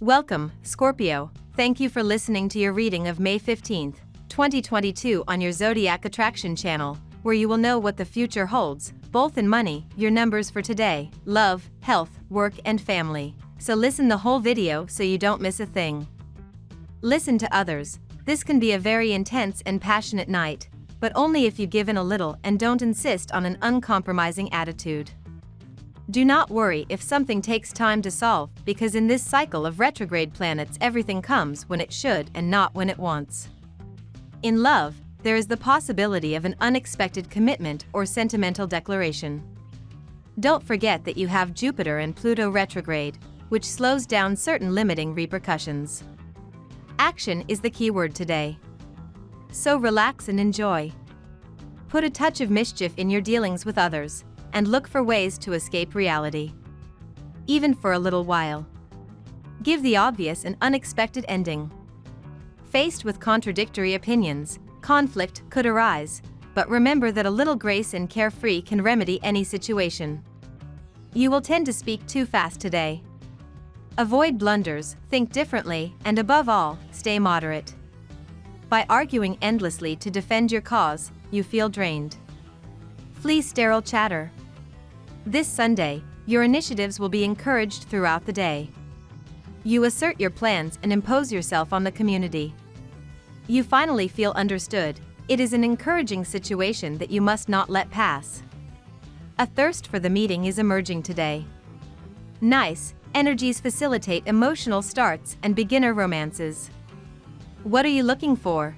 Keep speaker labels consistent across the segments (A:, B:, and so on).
A: Welcome, Scorpio. Thank you for listening to your reading of May 15, 2022 on your Zodiac Attraction channel, where you will know what the future holds, both in money, your numbers for today, love, health, work and family. So listen the whole video so you don't miss a thing. Listen to others. This can be a very intense and passionate night, but only if you give in a little and don't insist on an uncompromising attitude. Do not worry if something takes time to solve, because in this cycle of retrograde planets everything comes when it should and not when it wants. In love, there is the possibility of an unexpected commitment or sentimental declaration. Don't forget that you have Jupiter and Pluto retrograde, which slows down certain limiting repercussions. Action is the key word today. So relax and enjoy. Put a touch of mischief in your dealings with others, and look for ways to escape reality. Even for a little while. Give the obvious an unexpected ending. Faced with contradictory opinions, conflict could arise, but remember that a little grace and carefree can remedy any situation. You will tend to speak too fast today. Avoid blunders, think differently, and above all, stay moderate. By arguing endlessly to defend your cause, you feel drained. Flee sterile chatter. This Sunday, your initiatives will be encouraged throughout the day. You assert your plans and impose yourself on the community. You finally feel understood. It is an encouraging situation that you must not let pass. A thirst for the meeting is emerging today. Nice energies facilitate emotional starts and beginner romances. What are you looking for?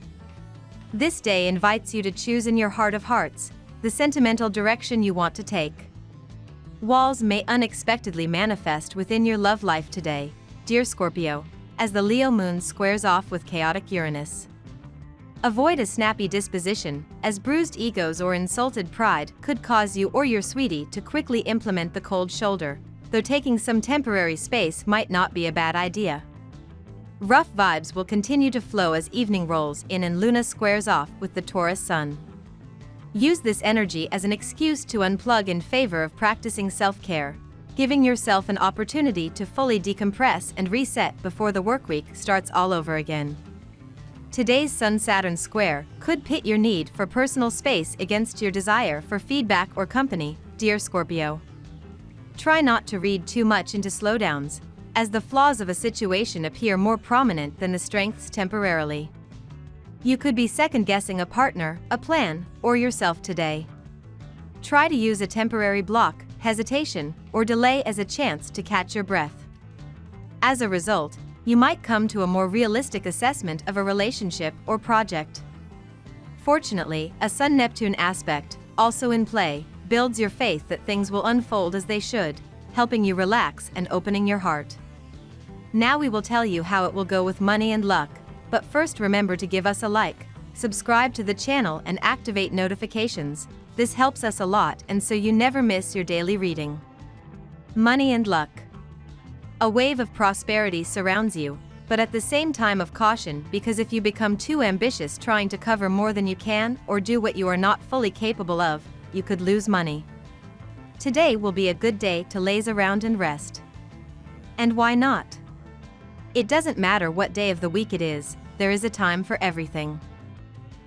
A: This day invites you to choose in your heart of hearts the sentimental direction you want to take. Walls may unexpectedly manifest within your love life today, dear Scorpio, as the Leo moon squares off with chaotic Uranus. Avoid a snappy disposition, as bruised egos or insulted pride could cause you or your sweetie to quickly implement the cold shoulder, though taking some temporary space might not be a bad idea. Rough vibes will continue to flow as evening rolls in and Luna squares off with the Taurus sun. Use this energy as an excuse to unplug in favor of practicing self-care, giving yourself an opportunity to fully decompress and reset before the workweek starts all over again. Today's Sun-Saturn square could pit your need for personal space against your desire for feedback or company, dear Scorpio. Try not to read too much into slowdowns, as the flaws of a situation appear more prominent than the strengths temporarily. You could be second-guessing a partner, a plan, or yourself today. Try to use a temporary block, hesitation, or delay as a chance to catch your breath. As a result, you might come to a more realistic assessment of a relationship or project. Fortunately, a Sun-Neptune aspect, also in play, builds your faith that things will unfold as they should, helping you relax and opening your heart. Now we will tell you how it will go with money and luck. But first remember to give us a like, subscribe to the channel and activate notifications. This helps us a lot and so you never miss your daily reading. Money and luck. A wave of prosperity surrounds you, but at the same time of caution, because if you become too ambitious trying to cover more than you can or do what you are not fully capable of, you could lose money. Today will be a good day to laze around and rest. And why not? It doesn't matter what day of the week it is. There is a time for everything.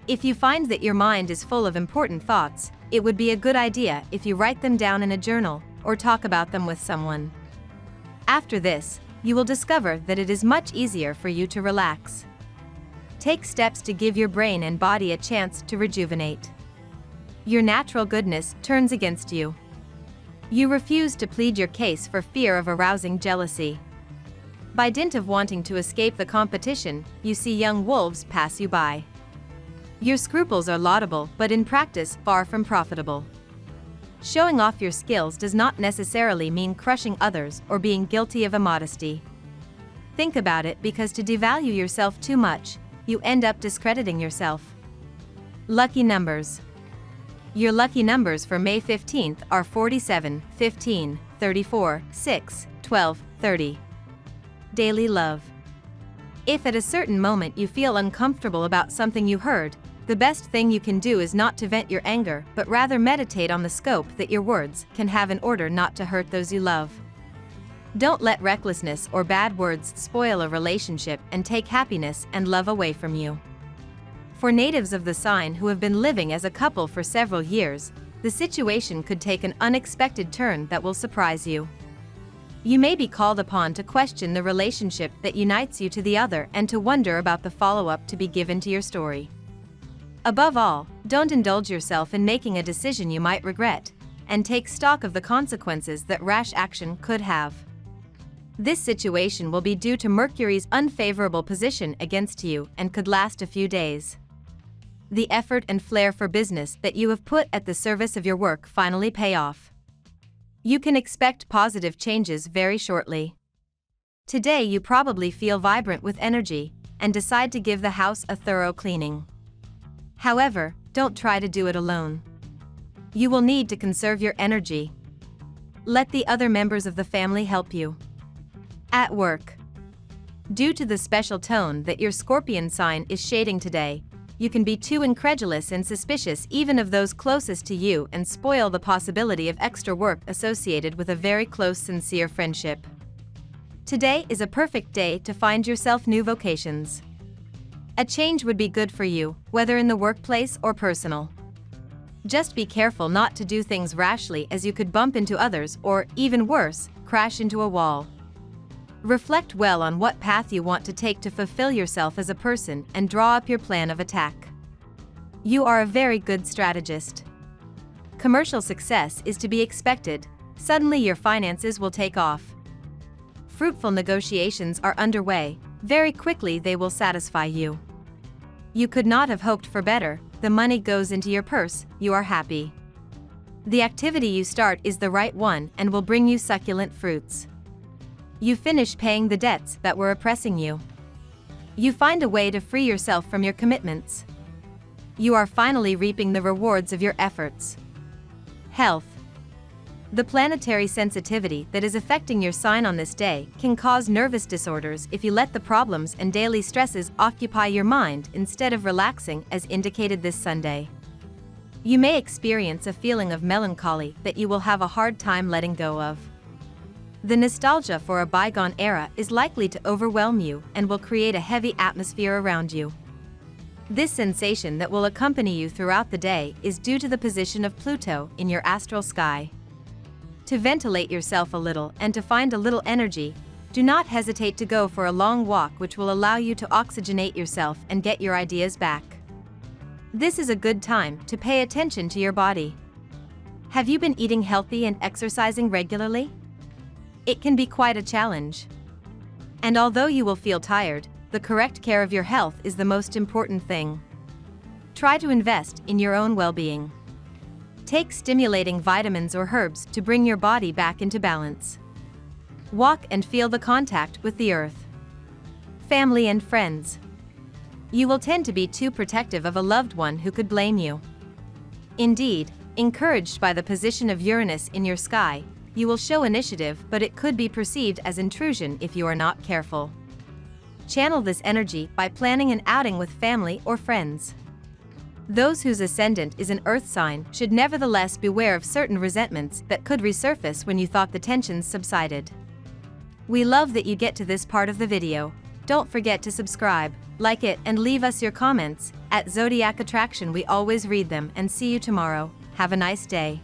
A: If you find that your mind is full of important thoughts, it would be a good idea if you write them down in a journal or talk about them with someone. After this, you will discover that it is much easier for you to relax. Take steps to give your brain and body a chance to rejuvenate. Your natural goodness turns against you. You refuse to plead your case for fear of arousing jealousy. By dint of wanting to escape the competition, you see young wolves pass you by. Your scruples are laudable, but in practice, far from profitable. Showing off your skills does not necessarily mean crushing others or being guilty of immodesty. Think about it, because to devalue yourself too much, you end up discrediting yourself. Lucky numbers. Your lucky numbers for May 15th are 47, 15, 34, 6, 12, 30. Daily love. If at a certain moment you feel uncomfortable about something you heard, the best thing you can do is not to vent your anger, but rather meditate on the scope that your words can have in order not to hurt those you love. Don't let recklessness or bad words spoil a relationship and take happiness and love away from you. For natives of the sign who have been living as a couple for several years, the situation could take an unexpected turn that will surprise you. You may be called upon to question the relationship that unites you to the other and to wonder about the follow-up to be given to your story. Above all, don't indulge yourself in making a decision you might regret, and take stock of the consequences that rash action could have. This situation will be due to Mercury's unfavorable position against you and could last a few days. The effort and flair for business that you have put at the service of your work finally pay off. You can expect positive changes very shortly. Today you probably feel vibrant with energy and decide to give the house a thorough cleaning. However, don't try to do it alone. You will need to conserve your energy. Let the other members of the family help you. At work. Due to the special tone that your Scorpion sign is shading today, you can be too incredulous and suspicious even of those closest to you and spoil the possibility of extra work associated with a very close, sincere friendship. Today is a perfect day to find yourself new vocations. A change would be good for you, whether in the workplace or personal. Just be careful not to do things rashly, as you could bump into others or, even worse, crash into a wall. Reflect well on what path you want to take to fulfill yourself as a person and draw up your plan of attack. You are a very good strategist. Commercial success is to be expected. Suddenly your finances will take off. Fruitful negotiations are underway. Very quickly they will satisfy you. You could not have hoped for better. The money goes into your purse, you are happy. The activity you start is the right one and will bring you succulent fruits. You finish paying the debts that were oppressing you. You find a way to free yourself from your commitments. You are finally reaping the rewards of your efforts. Health. The planetary sensitivity that is affecting your sign on this day can cause nervous disorders if you let the problems and daily stresses occupy your mind instead of relaxing, as indicated this Sunday. You may experience a feeling of melancholy that you will have a hard time letting go of. The nostalgia for a bygone era is likely to overwhelm you and will create a heavy atmosphere around you. This sensation that will accompany you throughout the day is due to the position of Pluto in your astral sky. To ventilate yourself a little and to find a little energy, do not hesitate to go for a long walk, which will allow you to oxygenate yourself and get your ideas back. This is a good time to pay attention to your body. Have you been eating healthy and exercising regularly? It can be quite a challenge. And although you will feel tired, the correct care of your health is the most important thing. Try to invest in your own well-being. Take stimulating vitamins or herbs to bring your body back into balance. Walk and feel the contact with the earth. Family and friends. You will tend to be too protective of a loved one who could blame you. Indeed, encouraged by the position of Uranus in your sky, you will show initiative, but it could be perceived as intrusion if you are not careful. Channel this energy by planning an outing with family or friends. Those whose ascendant is an earth sign should nevertheless beware of certain resentments that could resurface when you thought the tensions subsided. We love that you get to this part of the video. Don't forget to subscribe, like it, and leave us your comments. At Zodiac Attraction we always read them, and see you tomorrow. Have a nice day.